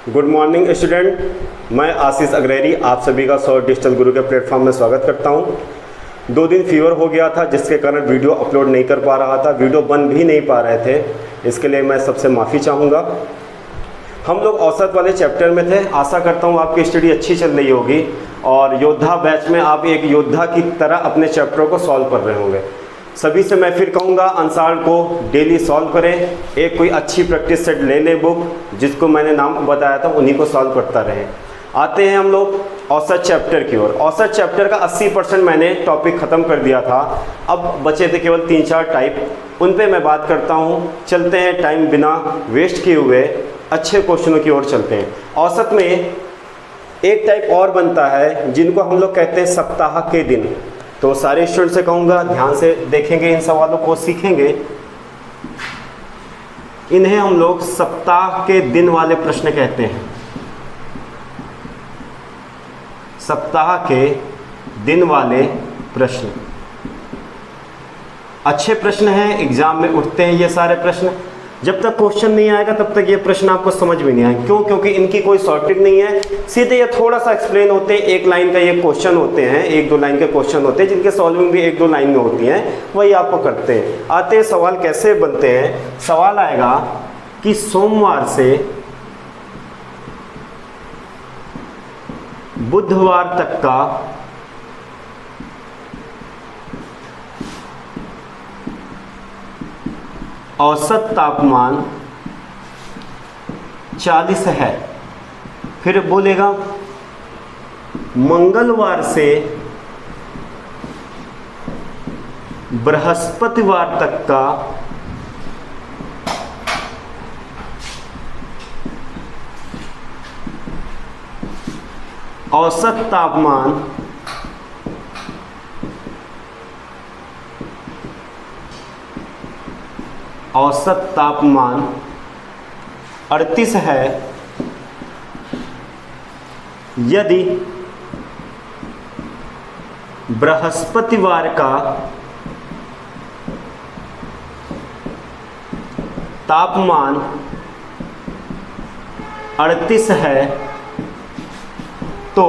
Good morning student, मैं आशीष अग्रहरी आप सभी का सौ डिजिटल गुरु के प्लेटफॉर्म में स्वागत करता हूं। 2 दिन फीवर हो गया था जिसके कारण वीडियो अपलोड नहीं कर पा रहा था, वीडियो बन भी नहीं पा रहे थे, इसके लिए मैं सबसे माफ़ी चाहूँगा। हम लोग औसत वाले चैप्टर में थे। आशा करता हूँ आपकी स्टडी अच्छी चल रही होगी और योद्धा बैच में आप एक योद्धा की तरह अपने चैप्टरों को सॉल्व कर रहे होंगे। सभी से मैं फिर कहूँगा आंसर को डेली सॉल्व करें, एक कोई अच्छी प्रैक्टिस सेट ले लें, बुक जिसको मैंने नाम बताया था उन्हीं को सॉल्व करता रहें। आते हैं हम लोग औसत चैप्टर की ओर। औसत चैप्टर का 80% मैंने टॉपिक ख़त्म कर दिया था, अब बचे थे केवल 3-4 टाइप, उन पे मैं बात करता हूँ। चलते हैं टाइम बिना वेस्ट किए हुए अच्छे क्वेश्चनों की ओर चलते हैं। औसत में एक टाइप और बनता है जिनको हम लोग कहते हैं सप्ताह के दिन। तो सारे स्टूडेंट से कहूँगा ध्यान से देखेंगे, इन सवालों को सीखेंगे। इन्हें हम लोग सप्ताह के दिन वाले प्रश्न कहते हैं। सप्ताह के दिन वाले प्रश्न अच्छे प्रश्न हैं, एग्जाम में उठते हैं ये सारे प्रश्न। जब तक क्वेश्चन नहीं आएगा तब तक ये प्रश्न आपको समझ में नहीं आएंगे। क्यों? क्योंकि इनकी कोई शॉर्टिंग नहीं है, सीधे ये थोड़ा सा एक्सप्लेन होते हैं। 1 लाइन का ये क्वेश्चन होते हैं, 1-2 लाइन के क्वेश्चन होते हैं जिनके सॉल्विंग भी 1-2 लाइन में होती हैं, वही आपको करते हैं। आते हैं सवाल कैसे बनते हैं। सवाल आएगा कि सोमवार से बुधवार तक का औसत तापमान 40 है। फिर बोलेगा मंगलवार से बृहस्पतिवार तक का औसत तापमान 38 है। यदि बृहस्पतिवार का तापमान 38 है तो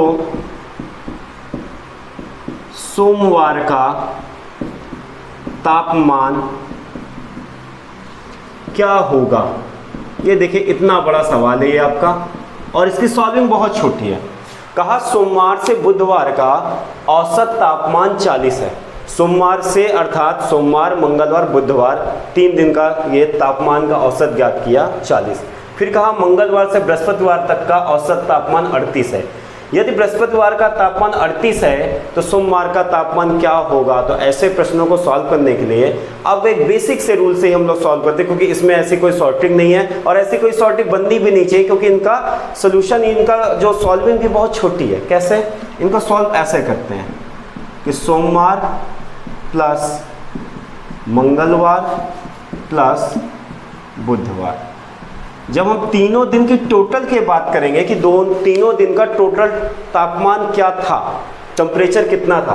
सोमवार का तापमान क्या होगा। ये देखिए इतना बड़ा सवाल है ये आपका, और इसकी सॉल्विंग बहुत छोटी है। कहा सोमवार से बुधवार का औसत तापमान 40 है। सोमवार से अर्थात सोमवार, मंगलवार, बुधवार 3 दिन का ये तापमान का औसत ज्ञात किया 40। फिर कहा मंगलवार से बृहस्पतिवार तक का औसत तापमान 38 है। यदि बृहस्पतिवार का तापमान 38 है तो सोमवार का तापमान क्या होगा। तो ऐसे प्रश्नों को सॉल्व करने के लिए अब एक बेसिक से रूल से ही हम लोग सॉल्व करते हैं, क्योंकि इसमें ऐसी कोई सॉर्टिंग नहीं है और ऐसी कोई सॉर्टिंग बननी भी नहीं चाहिए, क्योंकि इनका सोल्यूशन, इनका जो सॉल्विंग भी बहुत छोटी है। कैसे इनको सॉल्व ऐसे करते हैं कि सोमवार प्लस मंगलवार प्लस बुधवार। जब हम तीनों दिन की टोटल की बात करेंगे कि तीनों दिन का टोटल तापमान क्या था, टेम्परेचर कितना था,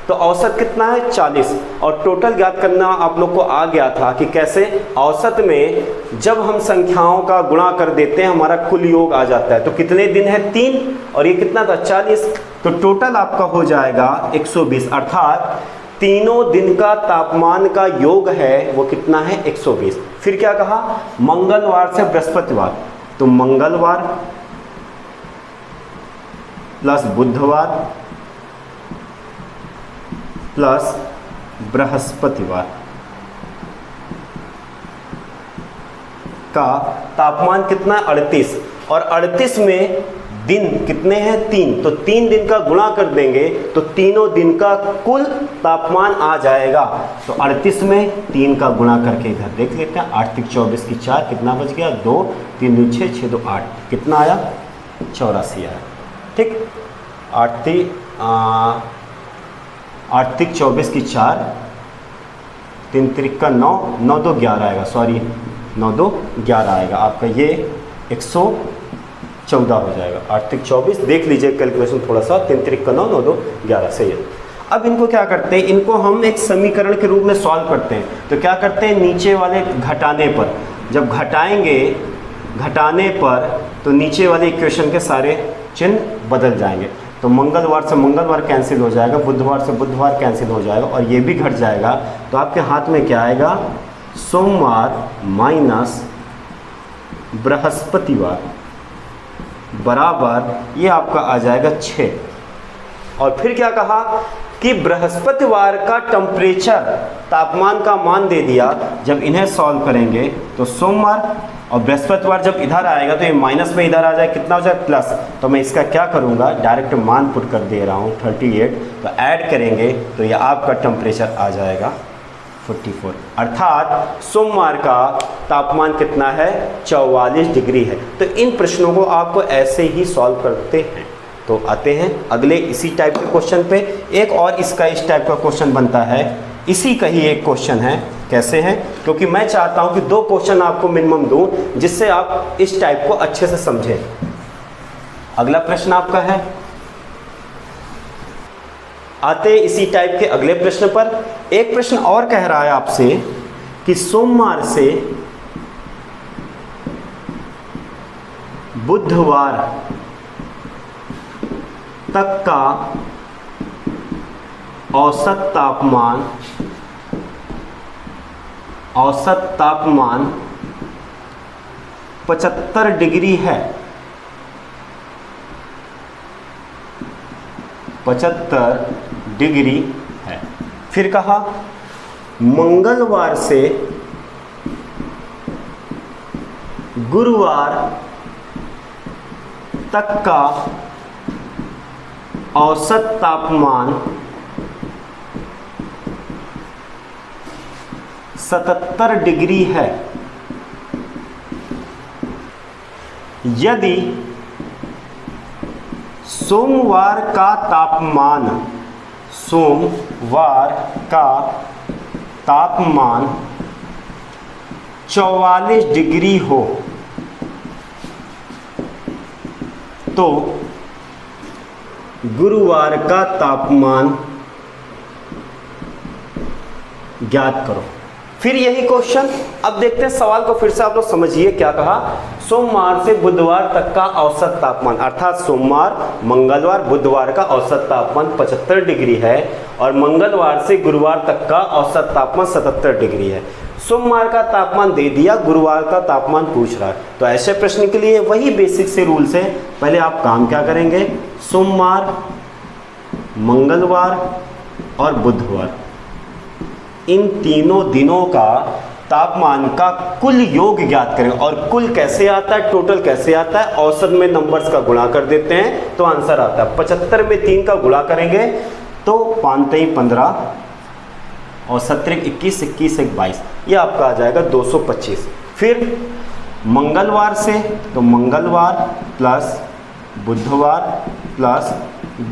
तो औसत कितना है 40, और टोटल ज्ञात करना आप लोग को आ गया था कि कैसे। औसत में जब हम संख्याओं का गुणा कर देते हैं हमारा कुल योग आ जाता है। तो कितने दिन है 3, और ये कितना था 40, तो टोटल आपका हो जाएगा 120, अर्थात तीनों दिन का तापमान का योग है वो कितना है 120। फिर क्या कहा मंगलवार से बृहस्पतिवार, तो मंगलवार प्लस बुधवार प्लस बृहस्पतिवार का तापमान कितना 38, और 38 में दिन कितने हैं 3, तो 3 दिन का गुणा कर देंगे तो तीनों दिन का कुल तापमान आ जाएगा। तो 38 में 3 का गुणा करके इधर देख लेते हैं। 8 3 24 की 4 कितना बच गया 2, 3 2 6 6 2 8 कितना आया 84 आया। ठीक, 8 3 24 की 4, 3 3 का 9, 9 2 11 आएगा, सॉरी 9 2 11 आएगा आपका, ये 114 हो जाएगा। 8 3 24 देख लीजिए कैलकुलेशन थोड़ा सा, 3 3 का 9, 9 2 11 सही है। अब इनको क्या करते हैं, इनको हम एक समीकरण के रूप में सॉल्व करते हैं। तो क्या करते हैं, नीचे वाले घटाने पर जब घटाएंगे, घटाने पर तो नीचे वाले इक्वेशन के सारे चिन्ह बदल जाएंगे। तो मंगलवार से मंगलवार कैंसिल हो जाएगा, बुधवार से बुधवार कैंसिल हो जाएगा और ये भी घट जाएगा। तो आपके हाथ में क्या आएगा, सोमवार माइनस बृहस्पतिवार बराबर ये आपका आ जाएगा 6। और फिर क्या कहा कि बृहस्पतिवार का टेम्परेचर तापमान का मान दे दिया। जब इन्हें सॉल्व करेंगे तो सोमवार और बृहस्पतिवार जब इधर आएगा तो ये माइनस में इधर आ जाए, कितना हो जाए प्लस। तो मैं इसका क्या करूँगा, डायरेक्ट मान पुट कर दे रहा हूँ 38। तो ऐड करेंगे तो ये आपका टेम्परेचर आ जाएगा 44। अर्थात सोमवार का तापमान कितना है, 44 डिग्री है। तो इन प्रश्नों को आपको ऐसे ही सॉल्व करते हैं। तो आते हैं अगले इसी टाइप के क्वेश्चन पे। एक और इसका इस टाइप का क्वेश्चन बनता है, इसी का ही एक क्वेश्चन है। कैसे है, क्योंकि मैं चाहता हूं कि 2 क्वेश्चन आपको मिनिमम दूं जिससे आप इस टाइप को अच्छे से समझें। अगला प्रश्न आपका है, आते इसी टाइप के अगले प्रश्न पर। एक प्रश्न और कह रहा है आपसे कि सोमवार से बुधवार तक का औसत तापमान 75 डिग्री है। 75 डिग्री है। फिर कहा मंगलवार से गुरुवार तक का औसत तापमान 77 डिग्री है। यदि सोमवार का तापमान 44 डिग्री हो तो गुरुवार का तापमान ज्ञात करो। फिर यही क्वेश्चन। अब देखते हैं सवाल को फिर से आप लोग समझिए। क्या कहा, सोमवार से बुधवार तक का औसत तापमान, अर्थात सोमवार मंगलवार बुधवार का औसत तापमान 75 डिग्री है और मंगलवार से गुरुवार तक का औसत तापमान 77 डिग्री है। सोमवार का तापमान दे दिया, गुरुवार का तापमान पूछ रहा है। तो ऐसे प्रश्न के लिए वही बेसिक से रूल्स है। पहले आप काम क्या करेंगे, सोमवार मंगलवार और बुधवार इन तीनों दिनों का तापमान का कुल योग ज्ञात करें। और कुल कैसे आता है, टोटल कैसे आता है, औसत में नंबर्स का गुणा कर देते हैं तो आंसर आता है 75 में 3 का गुणा करेंगे तो 5 3 15 और 17 21 21 1 22, ये आपका आ जाएगा 225। फिर मंगलवार से तो मंगलवार प्लस बुधवार प्लस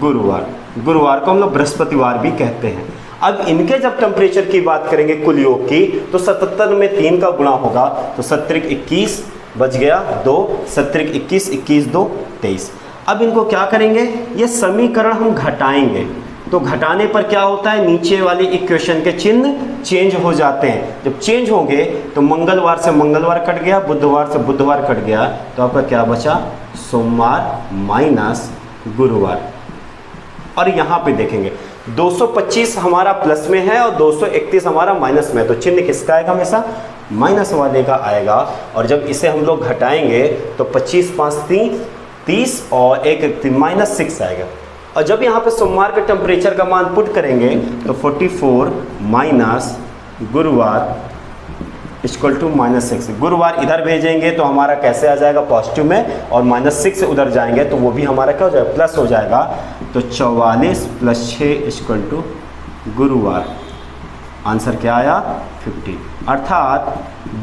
गुरुवार, गुरुवार को हम लोग बृहस्पतिवार भी कहते हैं। अब इनके जब टेम्परेचर की बात करेंगे कुल योग की तो 77 में 3 का गुणा होगा तो 17 21 बच गया 2, 17 21 21 2 23। अब इनको क्या करेंगे, ये समीकरण हम घटाएंगे। तो घटाने पर क्या होता है, नीचे वाले इक्वेशन के चिन्ह चेंज हो जाते हैं। जब चेंज होंगे तो मंगलवार से मंगलवार कट गया, बुधवार से बुधवार कट गया, तो आपका क्या बचा, सोमवार माइनस गुरुवार। और यहाँ पे देखेंगे 225 हमारा प्लस में है और 231 हमारा माइनस में है। तो चिन्ह किसका आएगा, हमेशा माइनस वाले का आएगा। और जब इसे हम लोग घटाएंगे तो 25 5 30 और 1 माइनस 6 आएगा। और जब यहाँ पे सोमवार के टेम्परेचर का मान पुट करेंगे तो 44 माइनस गुरुवार इक्वल टू -6। गुरुवार इधर भेजेंगे तो हमारा कैसे आ जाएगा, पॉजिटिव में, और -6 से उधर जाएंगे तो वो भी हमारा क्या हो जाएगा, प्लस हो जाएगा। तो 44 + 6 इक्वल टू गुरुवार, आंसर क्या आया 50। अर्थात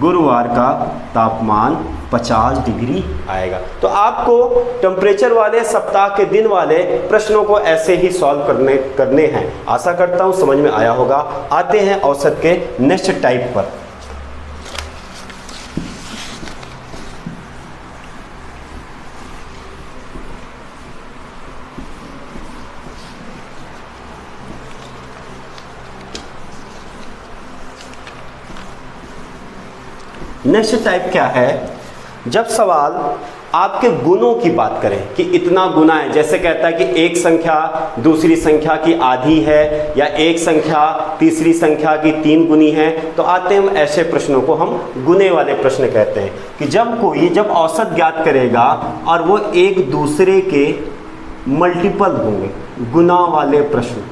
गुरुवार का तापमान 50 डिग्री आएगा। तो आपको टेम्परेचर वाले सप्ताह के दिन वाले प्रश्नों को ऐसे ही सॉल्व करने हैं। आशा करता हूँ समझ में आया होगा। आते हैं औसत के नेक्स्ट टाइप पर। नेक्स्ट टाइप क्या है, जब सवाल आपके गुणों की बात करें कि इतना गुना है, जैसे कहता है कि एक संख्या दूसरी संख्या की आधी है या एक संख्या तीसरी संख्या की 3 गुनी है, तो आते हैं हम ऐसे प्रश्नों को हम गुने वाले प्रश्न कहते हैं कि जब औसत ज्ञात करेगा और वो एक दूसरे के मल्टीपल होंगे, गुना वाले प्रश्न।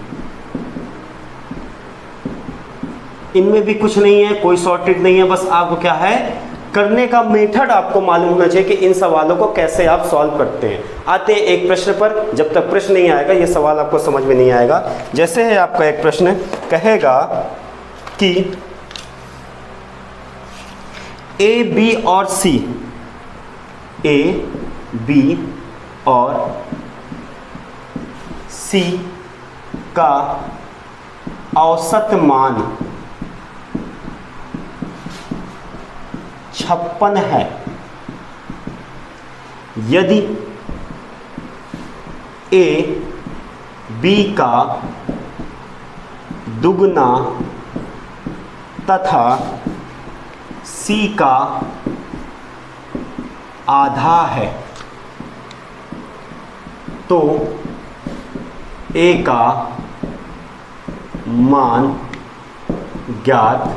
इनमें भी कुछ नहीं है, कोई शॉर्टेज नहीं है, बस आपको क्या है करने का मेथड आपको मालूम होना चाहिए कि इन सवालों को कैसे आप सॉल्व करते हैं। आते हैं एक प्रश्न पर, जब तक प्रश्न नहीं आएगा ये सवाल आपको समझ में नहीं आएगा। जैसे है आपका एक प्रश्न कहेगा कि ए बी और सी, ए बी और सी का औसत मान 56 है। यदि ए बी का दुगना तथा सी का आधा है तो ए का मान ज्ञात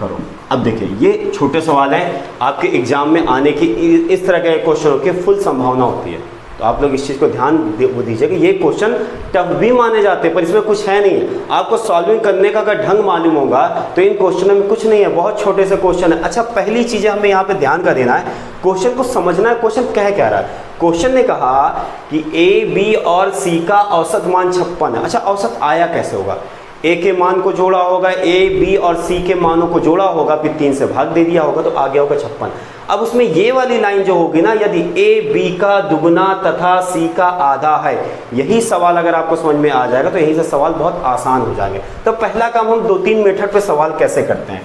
करो। अब देखिए ये छोटे सवाल हैं, आपके एग्जाम में आने की इस तरह के क्वेश्चनों की फुल संभावना होती है, तो आप लोग इस चीज़ को ध्यान दीजिए कि ये क्वेश्चन टफ भी माने जाते हैं पर इसमें कुछ है नहीं है। आपको सॉल्विंग करने का अगर ढंग मालूम होगा तो इन क्वेश्चनों में कुछ नहीं है, बहुत छोटे से क्वेश्चन है। अच्छा, पहली चीज़ें हमें यहाँ पे ध्यान का देना है, क्वेश्चन को समझना है, क्वेश्चन कह क्या रहा है। क्वेश्चन ने कहा कि ए बी और सी का औसत मान 56 है। अच्छा, औसत आया कैसे होगा? ए के मान को जोड़ा होगा, ए बी और सी के मानों को जोड़ा होगा, फिर 3 से भाग दे दिया होगा तो आ गया होगा 56। अब उसमें ये वाली लाइन जो होगी ना, यदि ए बी का दुगना तथा सी का आधा है, यही सवाल अगर आपको समझ में आ जाएगा तो यहीं से सवाल बहुत आसान हो जाएंगे। तो पहला काम हम 2-3 मेथड पे सवाल कैसे करते हैं।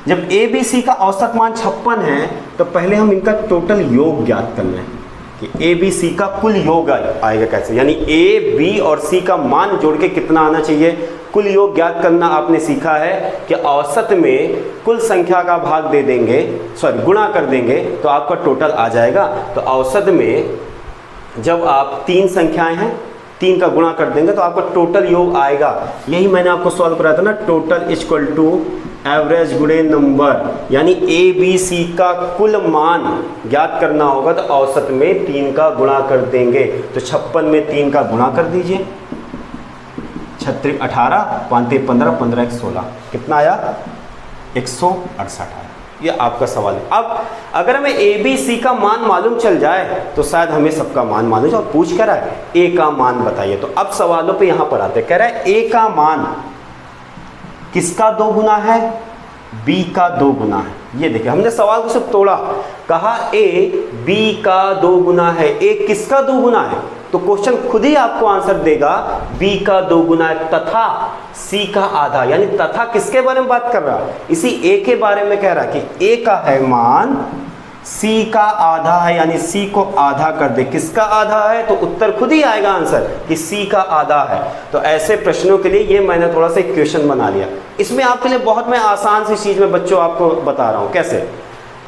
जब ए बी सी का औसत मान 56 है तो पहले हम इनका टोटल योग ज्ञात करना है कि ए बी सी का कुल योग आएगा कैसे, यानी ए बी और सी का मान जोड़ के कितना आना चाहिए। कुल योग ज्ञात करना आपने सीखा है कि औसत में कुल संख्या का भाग दे देंगे, गुणा कर देंगे तो आपका टोटल आ जाएगा। तो औसत में जब आप 3 संख्याएं हैं, 3 का गुणा कर देंगे तो आपका टोटल योग आएगा। यही मैंने आपको सॉल्व कराया था ना, टोटल इक्वल टू एवरेज गुणे नंबर, यानी ए बी सी का कुल मान ज्ञात करना होगा तो औसत में 3 का गुणा कर देंगे। तो 56 में 3 का गुणा कर दीजिए, 36 18 5 15 15 1 16, कितना आया 168 आया। ये आपका सवाल है। अब अगर हमें ए बी सी का मान मालूम चल जाए तो शायद हमें सबका मान मालूम जाए। पूछ क्या रहा है, ए का मान बताइए। तो अब सवालों पे यहां पर आते, कह रहा है ए का मान किसका 2 गुना है, बी का 2 गुना है। ये देखिए हमने सवाल को सिर्फ तोड़ा, कहा ए बी का 2 गुना है, ए किसका 2 गुना है, तो क्वेश्चन खुद ही आपको आंसर देगा बी का 2 गुना है तथा सी का आधा, यानी तथा किसके बारे में बात कर रहा है, इसी ए के बारे में कह रहा है कि ए का है मान, सी का आधा है, यानी सी को आधा कर दे। किसका आधा है, तो उत्तर खुद ही आएगा आंसर कि सी का आधा है। तो ऐसे प्रश्नों के लिए ये मैंने थोड़ा सा क्वेश्चन बना लिया। इसमें आपके लिए बहुत मैं आसान सी चीज में बच्चों आपको बता रहा हूं कैसे।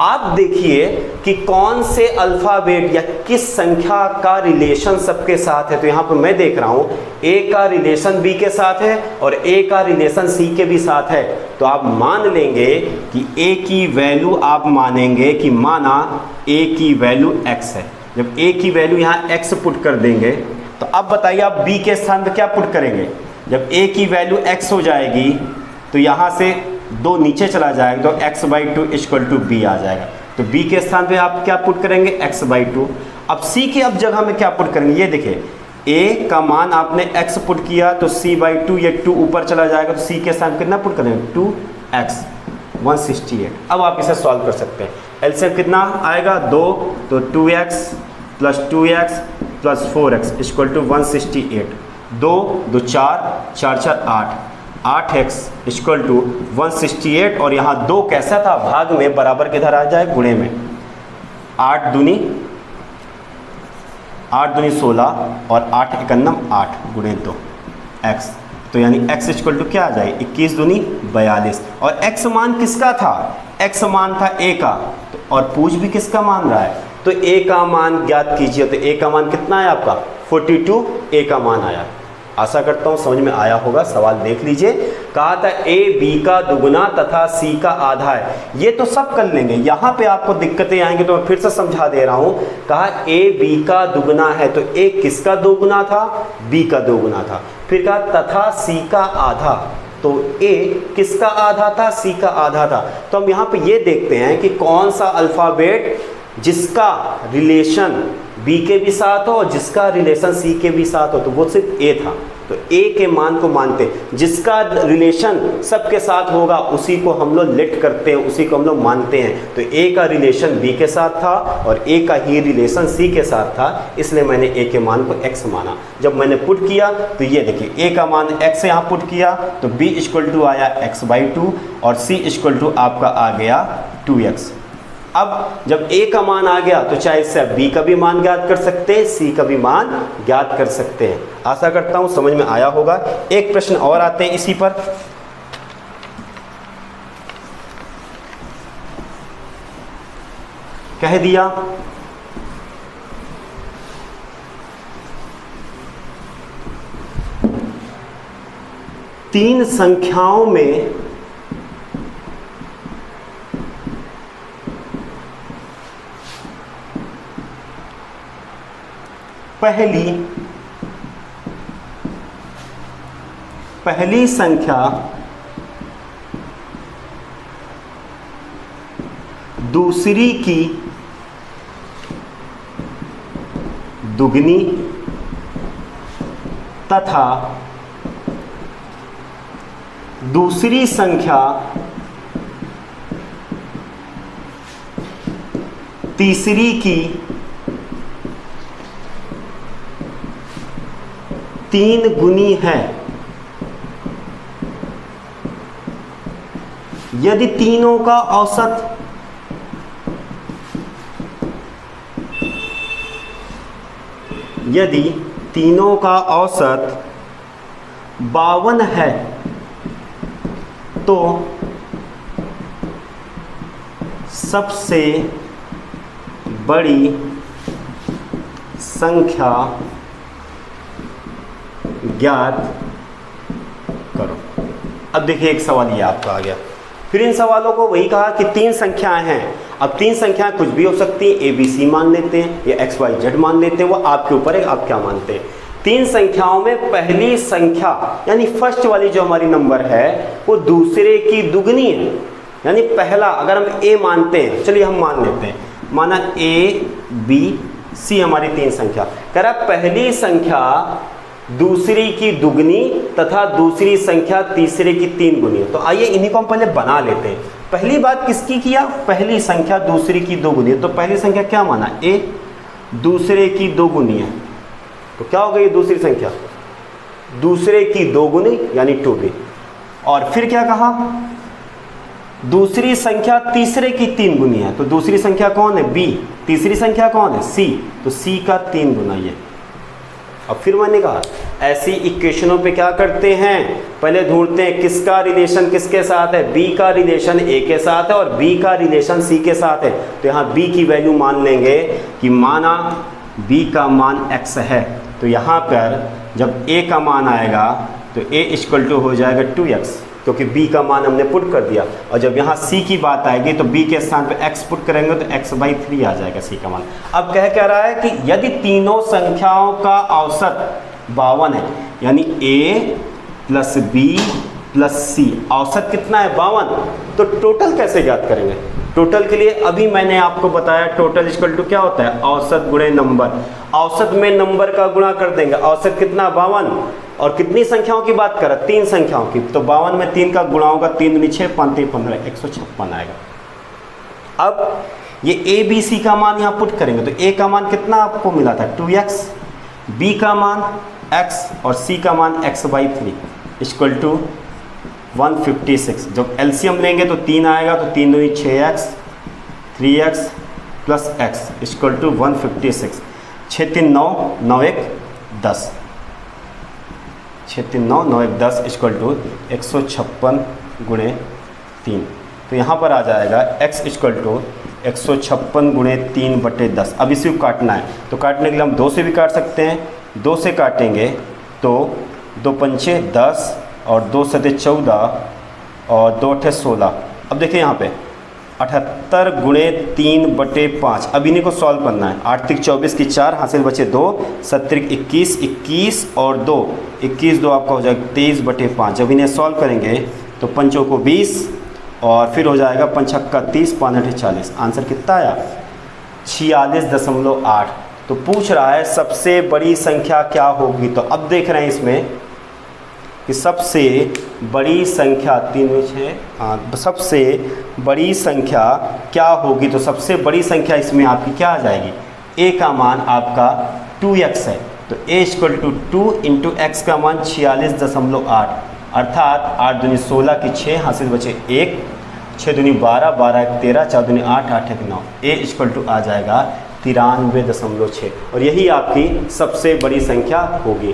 आप देखिए कि कौन से अल्फाबेट या किस संख्या का रिलेशन सबके साथ है। तो यहाँ पर मैं देख रहा हूँ ए का रिलेशन बी के साथ है और ए का रिलेशन सी के भी साथ है। तो आप मान लेंगे कि ए की वैल्यू, आप मानेंगे कि माना ए की वैल्यू x है। जब ए की वैल्यू यहाँ x पुट कर देंगे तो अब बताइए आप बी के स्थान पर क्या पुट करेंगे। जब ए की वैल्यू x हो जाएगी तो यहाँ से 2 नीचे चला जाएगा तो x/2 इक्वल टू बी आ जाएगा। तो b के स्थान पे आप क्या पुट करेंगे, x/2। अब c के अब जगह में क्या पुट करेंगे, ये देखिए a का मान आपने x पुट किया तो c/2, ये 2 ऊपर चला जाएगा तो c के स्थान कितना पुट करेंगे, 2x 168। अब आप इसे सॉल्व कर सकते हैं। एलसीएम कितना आएगा 2, तो 2x plus 2x plus 4x equal to 168। 2 2 4 4 4 8, 8x equal to 168। और यहाँ 2 कैसा था, भाग में, बराबर किधर आ जाए, गुणे में। 8 दूनी 16 और 8 एकन्नम 8 गुणे 2 x। तो यानी x इक्वल टू क्या आ जाए, 21 दूनी 42। और x मान किसका था, x मान था a का। तो और पूछ भी किसका मान रहा है, तो a का मान ज्ञात कीजिए। तो a का मान कितना है आपका 42, a का मान आया। आशा करता हूँ समझ में आया होगा। सवाल देख लीजिए, कहा था a b का दुगुना तथा c का आधा है। ये तो सब कर लेंगे, यहाँ पे आपको दिक्कतें आएंगी तो मैं फिर से समझा दे रहा हूँ। कहा a b का दुगुना है, तो a किसका दोगुना था, b का दोगुना था। फिर कहा तथा c का आधा, तो a किसका आधा था, c का आधा था। तो हम यहाँ पे ये देखते हैं कि कौन सा अल्फ़ाबेट जिसका रिलेशन b के भी साथ हो और जिसका रिलेशन c के भी साथ हो, तो वो सिर्फ a था। तो a के मान को मानते, जिसका रिलेशन सबके साथ होगा उसी को हम लोग लेट करते हैं, उसी को हम लोग मानते हैं। तो a का रिलेशन b के साथ था और a का ही रिलेशन c के साथ था, इसलिए मैंने a के मान को x माना। जब मैंने पुट किया तो ये देखिए a का मान x यहाँ पुट किया तो b = आया x/2 और c = आपका आ गया 2x। अब जब a का मान आ गया तो चाहे इससे b का भी मान ज्ञात कर सकते हैं, c का भी मान ज्ञात कर सकते हैं। आशा करता हूं समझ में आया होगा। एक प्रश्न और आते हैं इसी पर। कह दिया तीन संख्याओं में पहली संख्या दूसरी की दुगनी तथा दूसरी संख्या तीसरी की 3 गुनी है। यदि तीनों का औसत यदि तीनों का औसत 52 है तो सबसे बड़ी संख्या ज्ञात करो। अब देखिए एक सवाल ये आपका आ गया। फिर इन सवालों को वही कहा कि तीन संख्याएं हैं। अब तीन संख्याएं कुछ भी हो सकती हैं, a b c मान लेते हैं या x y z मान लेते हैं, वो आपके ऊपर है आप क्या मानते हैं। तीन संख्याओं में पहली संख्या यानी फर्स्ट वाली जो हमारी नंबर है वो दूसरे की दुगनी है। यानी पहला अगर हम a मानते हैं, चलिए हम मान लेते हैं, माना a b c हमारी तीन संख्या। कह रहा पहली संख्या दूसरी की दुगनी तथा दूसरी संख्या तीसरे की 3 गुनी। तो आइए इन्हीं को हम पहले बना लेते हैं। पहली बात किसकी किया, पहली संख्या दूसरी की 2 गुनी। तो पहली संख्या क्या माना, a दूसरे की 2 गुनी है, तो क्या हो गई दूसरी संख्या दूसरे की 2 गुनी यानी 2b। और फिर क्या कहा, दूसरी संख्या तीसरे की 3 गुनी है, तो दूसरी संख्या कौन है b, तीसरी संख्या कौन है c, तो c का 3 गुना ये। अब फिर मैंने कहा ऐसी इक्वेशनों पे क्या करते हैं, पहले ढूंढते हैं किसका रिलेशन किसके साथ है, b का रिलेशन a के साथ है और b का रिलेशन c के साथ है। तो यहाँ b की वैल्यू मान लेंगे कि माना b का मान x है, तो यहाँ पर जब a का मान आएगा तो a = हो जाएगा 2x, क्योंकि b का मान हमने पुट कर दिया। और जब यहाँ c की बात आएगी तो b के स्थान पे x पुट करेंगे तो x/3 आ जाएगा c का मान। अब कह रहा है कि यदि तीनों संख्याओं का औसत 52 है, यानी a + b + c औसत कितना है 52, तो टोटल कैसे ज्ञात करेंगे। टोटल के लिए अभी मैंने आपको बताया टोटल = क्या होता है, औसत गुणे नंबर। औसत में नंबर का गुणा कर देंगे, औसत कितना 52, और कितनी संख्याओं की बात कर रहा है, 3 संख्याओं की। तो 52 में 3 का गुणा होगा, 3 दूनी 6 5 3 15 156 आएगा। अब ये a b c का मान यहाँ पुट करेंगे तो a का मान कितना आपको मिला था 2x, b का मान x और c का मान x/3 = 156। जब एलसीएम लेंगे तो 3 आएगा, तो 3 दूनी 6x 3x + x = 156। 6 3 9 9 1 10, 6 3 9 9 1 10 = 156 × 3। तो यहाँ पर आ जाएगा x = 156 गुणे 3/10। अब इसी को काटना है, तो काटने के लिए हम 2 से भी काट सकते हैं। 2 से काटेंगे तो 2 पंचे 10 और 2 सते 14 और 2 अठे 16। अब देखिए यहाँ पे 78 गुणे 3/5। अब इन्हीं को सॉल्व करना है। 8 तिक 24 की 4, हासिल बचे 2, 7 21, 21 और 2, 21 2 आपका हो जाएगा 23/5। जब इन्हें सॉल्व करेंगे तो पंचों को 20 और फिर हो जाएगा 5 छक्का 30, 5 अठे 40। आंसर कितना आया? 46.8। तो पूछ रहा है सबसे बड़ी संख्या क्या होगी। तो अब देख रहे हैं इसमें कि सबसे बड़ी संख्या 3 में 6, सबसे बड़ी संख्या क्या होगी। तो सबसे बड़ी संख्या इसमें आपकी क्या आ जाएगी? a का मान आपका 2x है, तो a = 2 × x का मान 46.8, अर्थात 8 दूनी 16 की 6, हासिल बचे 1, 6 दूनी 12, 12 1 13, 4 दूनी 8, 8 1 9। a = आ जाएगा 93.6 और यही आपकी सबसे बड़ी संख्या होगी।